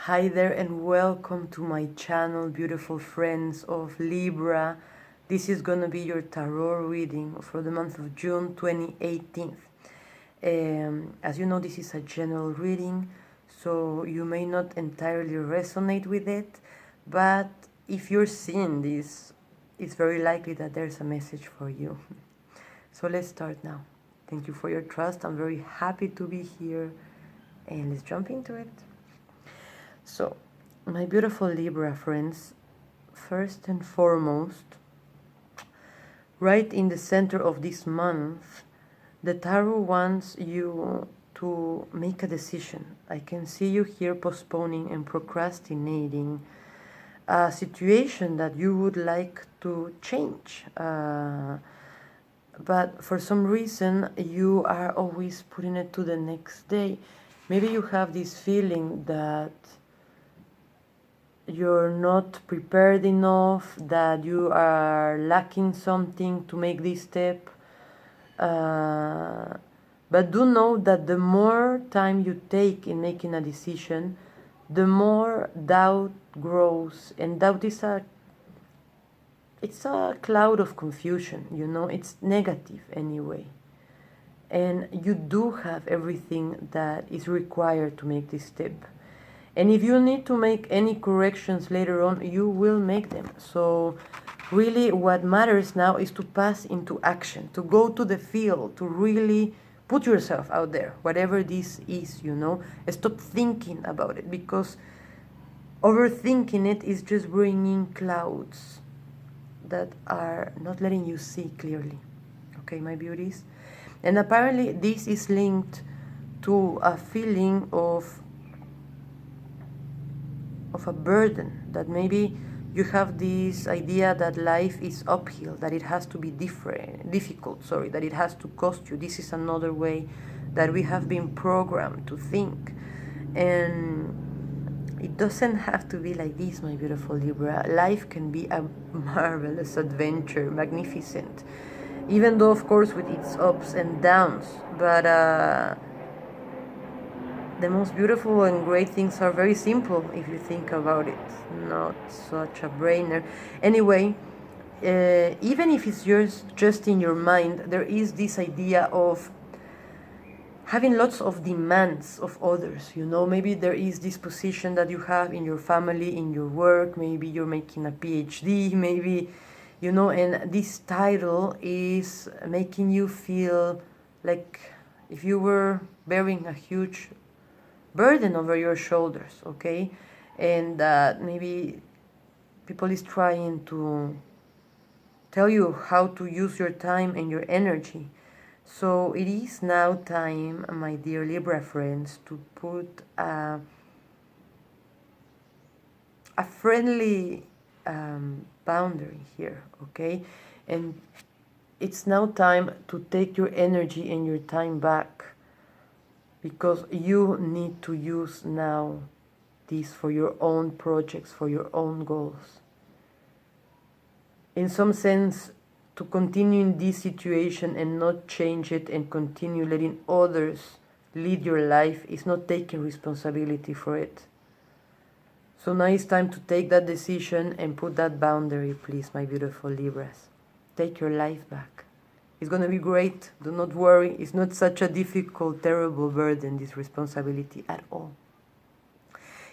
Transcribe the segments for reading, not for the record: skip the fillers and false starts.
Hi there and welcome to my channel, beautiful friends of Libra. This is going to be your tarot reading for the month of June 2018. As you know, this is a general reading, so you may not entirely resonate with it, but if you're seeing this, it's very likely that there's a message for you. So let's start now. Thank you for your trust. I'm very happy to be here, and let's jump into it. So, my beautiful Libra friends, first and foremost, right in the center of this month, the tarot wants you to make a decision. I can see you here postponing and procrastinating a situation that you would like to change. But for some reason, you are always putting it to the next day. Maybe you have this feeling that you're not prepared enough, that you are lacking something to make this step. But do know that the more time you take in making a decision, the more doubt grows. And doubt is it's a cloud of confusion, you know, it's negative anyway. And you do have everything that is required to make this step. And if you need to make any corrections later on, you will make them. So really what matters now is to pass into action, to go to the field, to really put yourself out there, whatever this is, you know. Stop thinking about it, because overthinking it is just bringing clouds that are not letting you see clearly. Okay, my beauties? And apparently this is linked to a feeling of a burden, that maybe you have this idea that life is uphill, that it has to be difficult, that it has to cost you. This is another way that we have been programmed to think. And it doesn't have to be like this, my beautiful Libra. Life can be a marvelous adventure, magnificent, even though of course with its ups and downs, but the most beautiful and great things are very simple if you think about it. Not such a brainer. Anyway, even if it's just in your mind, there is this idea of having lots of demands of others, you know. Maybe there is this position that you have in your family, in your work. Maybe you're making a PhD, maybe, you know, and this title is making you feel like if you were bearing a huge burden over your shoulders, okay? And maybe people is trying to tell you how to use your time and your energy. So it is now time, my dear Libra friends, to put a friendly boundary here, okay? And it's now time to take your energy and your time back, because you need to use now this for your own projects, for your own goals. In some sense, to continue in this situation and not change it and continue letting others lead your life is not taking responsibility for it. So now it's time to take that decision and put that boundary, please, my beautiful Libras. Take your life back. It's going to be great. Do not worry. It's not such a difficult, terrible burden, this responsibility at all.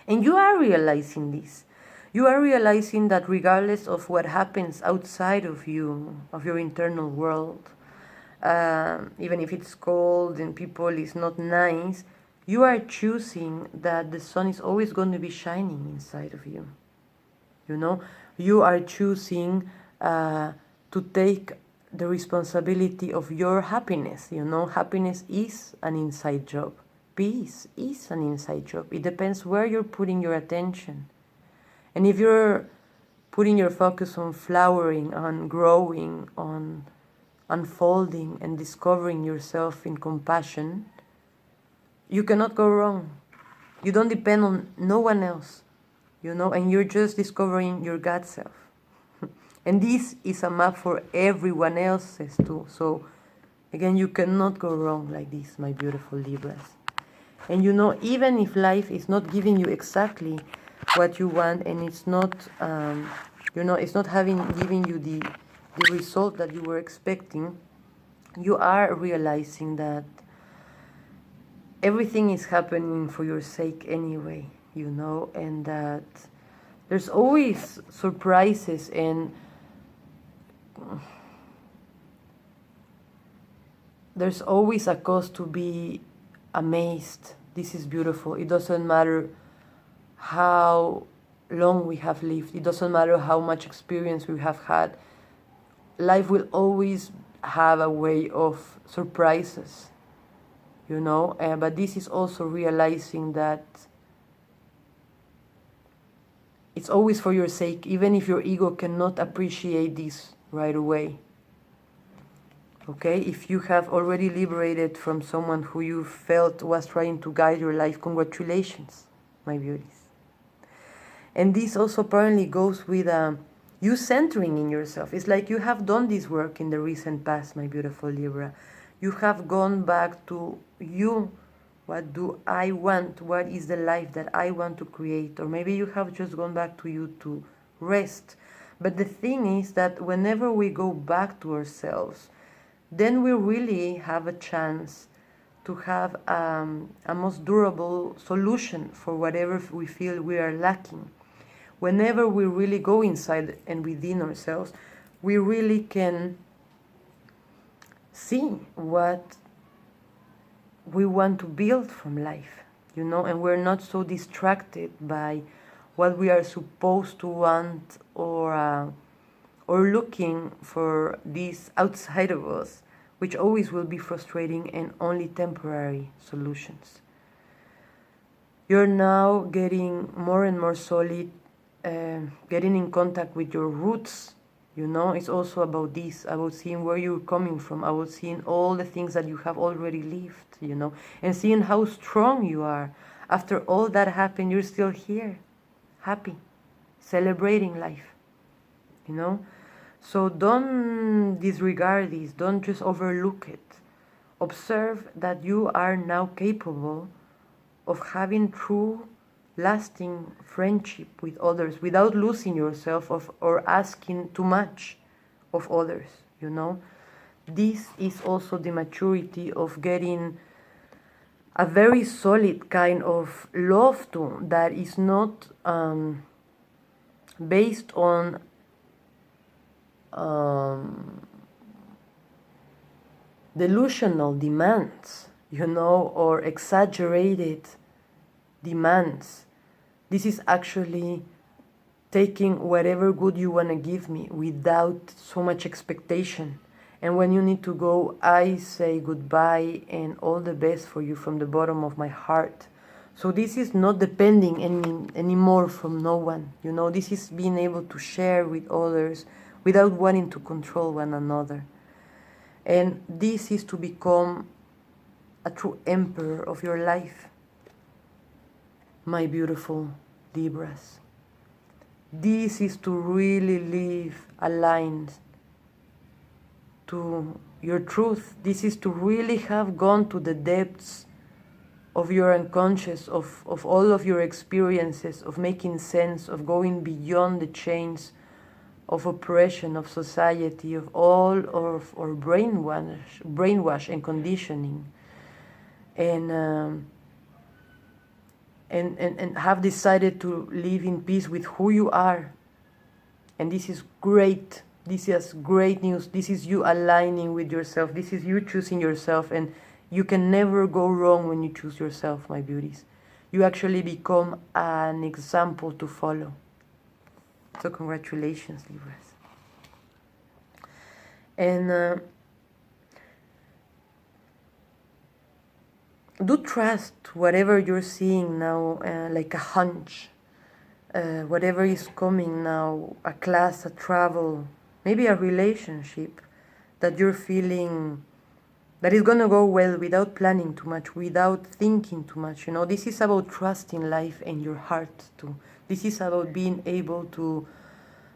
And you are realizing this. You are realizing that regardless of what happens outside of you, of your internal world, even if it's cold and people is not nice, you are choosing that the sun is always going to be shining inside of you. You know, you are choosing to take the responsibility of your happiness. You know, happiness is an inside job. Peace is an inside job. It depends where you're putting your attention. And if you're putting your focus on flowering, on growing, on unfolding and discovering yourself in compassion, you cannot go wrong. You don't depend on no one else, you know, and you're just discovering your God self. And this is a map for everyone else's too. So again, you cannot go wrong like this, my beautiful Libras. And you know, even if life is not giving you exactly what you want, and it's not, it's not giving you the result that you were expecting, you are realizing that everything is happening for your sake anyway, and that there's always surprises, and there's always a cause to be amazed. This is beautiful. It doesn't matter how long we have lived. It doesn't matter how much experience we have had. Life will always have a way of surprises, but this is also realizing that it's always for your sake, even if your ego cannot appreciate this right away. Okay, if you have already liberated from someone who you felt was trying to guide your life, congratulations, my beauties. And this also apparently goes with you centering in yourself. It's like you have done this work in the recent past, my beautiful Libra. You have gone back to you. What do I want? What is the life that I want to create? Or maybe you have just gone back to you to rest. But the thing is that whenever we go back to ourselves, then we really have a chance to have a most durable solution for whatever we feel we are lacking. Whenever we really go inside and within ourselves, we really can see what we want to build from life, and we're not so distracted by what we are supposed to want, or looking for this outside of us, which always will be frustrating and only temporary solutions. You're now getting more and more solid, getting in contact with your roots. It's also about this, about seeing where you're coming from, about seeing all the things that you have already lived, and seeing how strong you are. After all that happened, you're still here, happy, celebrating life, So don't disregard this, don't just overlook it. Observe that you are now capable of having true, lasting friendship with others without losing yourself or asking too much of others, This is also the maturity of getting a very solid kind of love too, that is not based on delusional demands, or exaggerated demands. This is actually taking whatever good you want to give me without so much expectation. And when you need to go, I say goodbye and all the best for you from the bottom of my heart. So this is not depending anymore from no one. This is being able to share with others without wanting to control one another. And this is to become a true emperor of your life, my beautiful Libras. This is to really live aligned to your truth. This is to really have gone to the depths of your unconscious, of all of your experiences, of making sense, of going beyond the chains of oppression, of society, of all of our brainwash and conditioning, and have decided to live in peace with who you are. And this is great. This is great news. This is you aligning with yourself. This is you choosing yourself, and you can never go wrong when you choose yourself, my beauties. You actually become an example to follow. So congratulations, Libras. And do trust whatever you're seeing now, like a hunch. Whatever is coming now, a class, a travel, maybe a relationship that you're feeling that is going to go well without planning too much, without thinking too much. This is about trusting life and your heart too. This is about being able to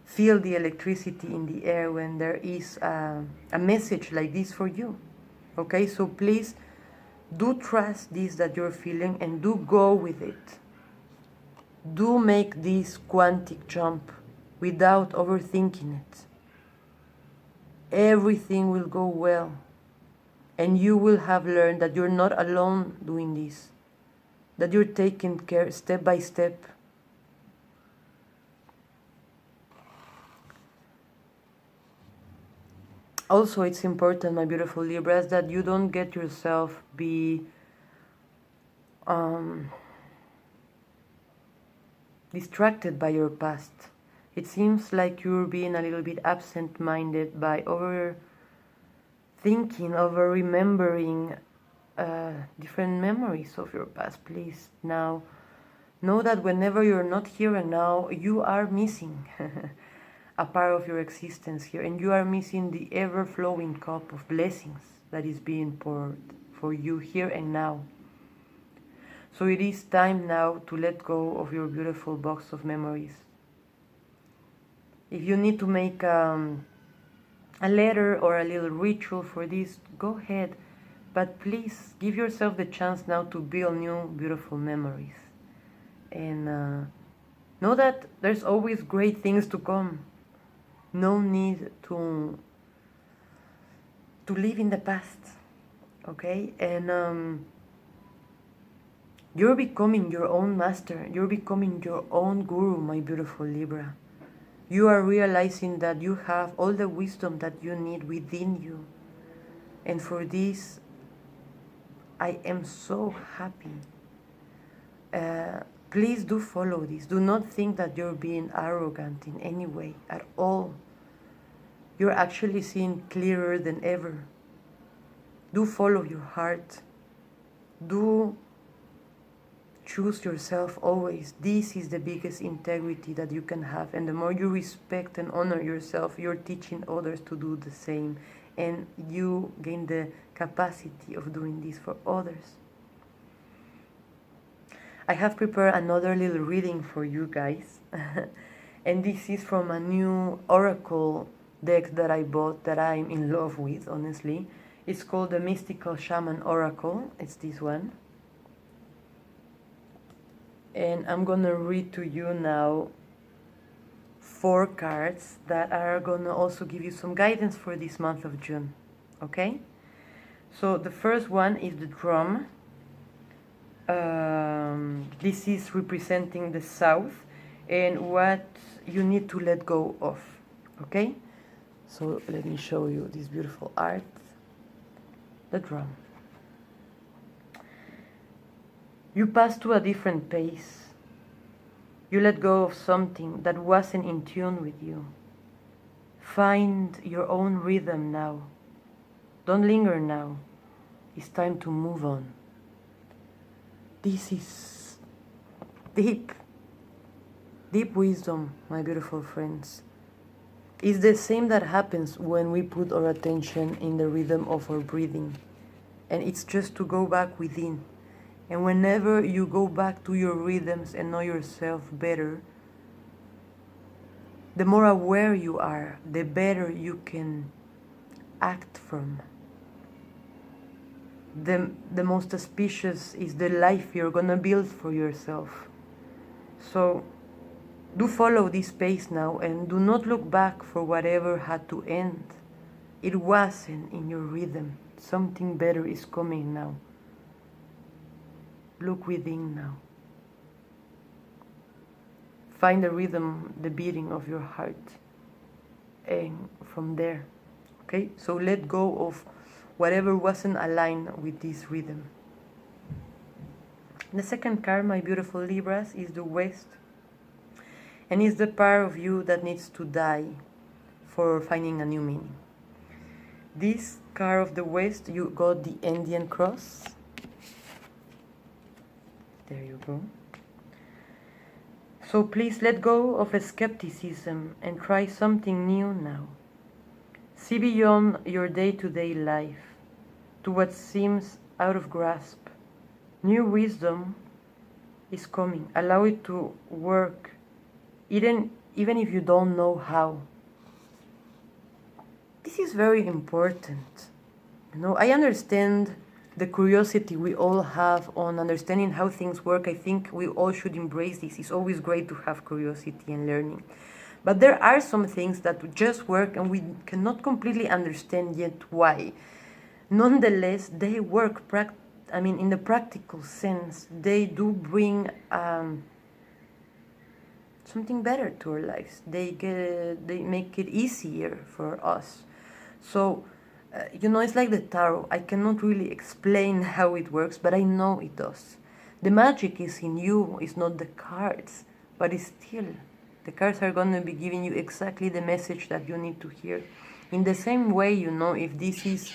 feel the electricity in the air when there is a message like this for you. Okay, so please Do trust this that you're feeling and do go with it. Do make this quantic jump without overthinking it. Everything will go well, and you will have learned that you're not alone doing this, that you're taking care step by step. Also, it's important, my beautiful Libras, that you don't get yourself be distracted by your past. It seems like you're being a little bit absent-minded by overthinking, over-remembering different memories of your past. Please, now, know that whenever you're not here and now, you are missing a part of your existence here, and you are missing the ever-flowing cup of blessings that is being poured for you here and now. So it is time now to let go of your beautiful box of memories. If you need to make a letter or a little ritual for this, go ahead. But please give yourself the chance now to build new beautiful memories. And know that there's always great things to come. No need to live in the past, okay? And you're becoming your own master. You're becoming your own guru, my beautiful Libra. You are realizing that you have all the wisdom that you need within you. And for this, I am so happy. Please do follow this. Do not think that you're being arrogant in any way at all. You're actually seeing clearer than ever. Do follow your heart. Do choose yourself always. This is the biggest integrity that you can have. And the more you respect and honor yourself, you're teaching others to do the same. And you gain the capacity of doing this for others. I have prepared another little reading for you guys. And this is from a new oracle deck that I bought that I'm in love with, honestly. It's called the Mystical Shaman Oracle. It's this one. And I'm gonna read to you now 4 cards that are gonna also give you some guidance for this month of June. Okay? So the first one is the drum. This is representing the South and what you need to let go of. Okay? So let me show you this beautiful art. The drum. You pass to a different pace. You let go of something that wasn't in tune with you. Find your own rhythm now. Don't linger now. It's time to move on. This is deep, deep wisdom, my beautiful friends. It's the same that happens when we put our attention in the rhythm of our breathing. And it's just to go back within. And whenever you go back to your rhythms and know yourself better, the more aware you are, the better you can act from. The most auspicious is the life you're gonna build for yourself. So do follow this pace now and do not look back for whatever had to end. It wasn't in your rhythm. Something better is coming now. Look within now. Find the rhythm, the beating of your heart. And from there, okay? So let go of whatever wasn't aligned with this rhythm. The second card, my beautiful Libras, is the West. And it's the part of you that needs to die for finding a new meaning. This card of the West, you got the Indian cross. There you go. So please let go of skepticism and try something new now. See beyond your day-to-day life to what seems out of grasp. New wisdom is coming. Allow it to work, even if you don't know how. This is very important. You know, I understand the curiosity we all have on understanding how things work. I think we all should embrace this. It's always great to have curiosity and learning. But there are some things that just work and we cannot completely understand yet why. Nonetheless, they work, in the practical sense, they do bring something better to our lives. They make it easier for us. So, it's like the tarot. I cannot really explain how it works, but I know it does. The magic is in you, it's not the cards, but it's still, the cards are going to be giving you exactly the message that you need to hear. In the same way, if this is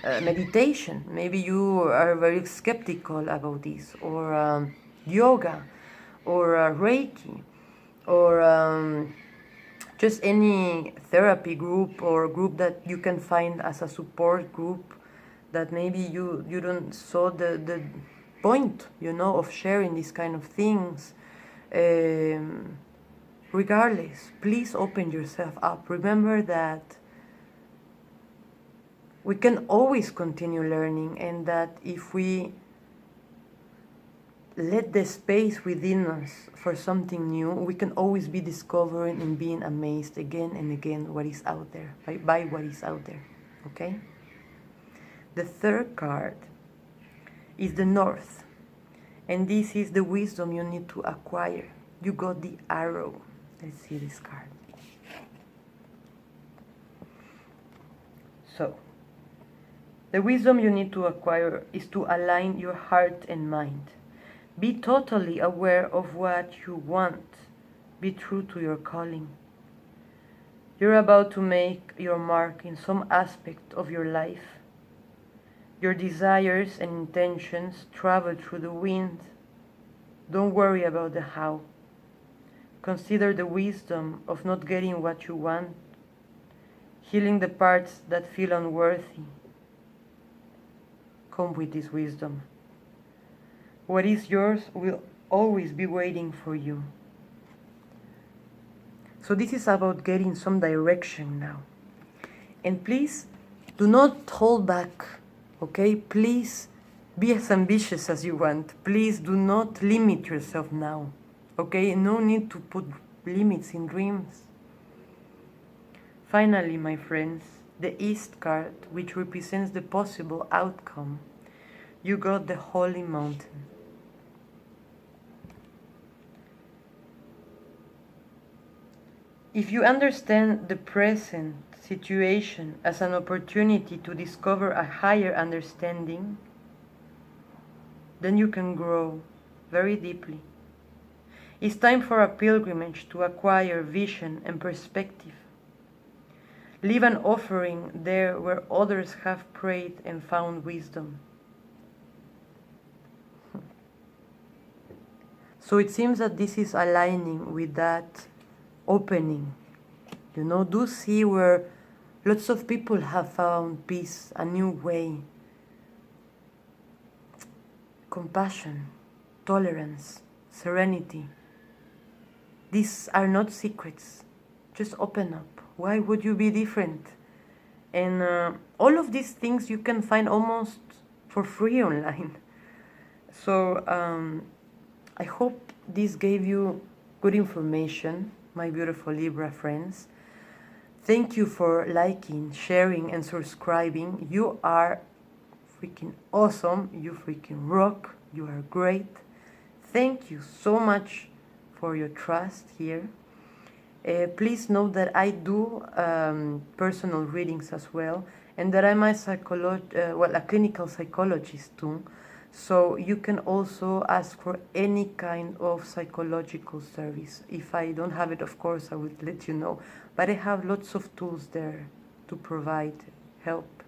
meditation, maybe you are very skeptical about this, or yoga, or Reiki, or just any therapy group or group that you can find as a support group that maybe you don't saw the point, of sharing these kind of things. Regardless, please open yourself up. Remember that we can always continue learning, and that if we let the space within us for something new, we can always be discovering and being amazed again and again what is out there, by what is out there, okay? The third card is the North, and this is the wisdom you need to acquire. You got the arrow. Let's see this card. So, the wisdom you need to acquire is to align your heart and mind. Be totally aware of what you want. Be true to your calling. You're about to make your mark in some aspect of your life. Your desires and intentions travel through the wind. Don't worry about the how. Consider the wisdom of not getting what you want, healing the parts that feel unworthy. Come with this wisdom. What is yours will always be waiting for you. So this is about getting some direction now. And please do not hold back, okay? Please be as ambitious as you want. Please do not limit yourself now, okay? No need to put limits in dreams. Finally, my friends, the East card, which represents the possible outcome. You got the Holy Mountain. If you understand the present situation as an opportunity to discover a higher understanding, then you can grow very deeply. It's time for a pilgrimage to acquire vision and perspective. Leave an offering there where others have prayed and found wisdom. So it seems that this is aligning with that opening. Do see where lots of people have found peace, a new way. Compassion, tolerance, serenity. These are not secrets. Just open up. Why would you be different? And all of these things you can find almost for free online. So I hope this gave you good information, my beautiful Libra friends. Thank you for liking, sharing, and subscribing. You are freaking awesome. You freaking rock. You are great. Thank you so much for your trust here. Please note that I do personal readings as well, and that I'm a clinical psychologist too. So you can also ask for any kind of psychological service. If I don't have it, of course, I will let you know. But I have lots of tools there to provide help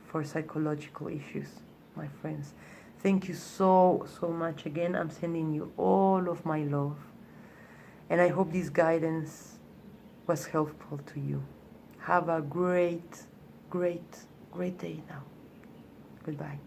for psychological issues, my friends. Thank you so much again. I'm sending you all of my love. And I hope this guidance was helpful to you. Have a great day now. Goodbye.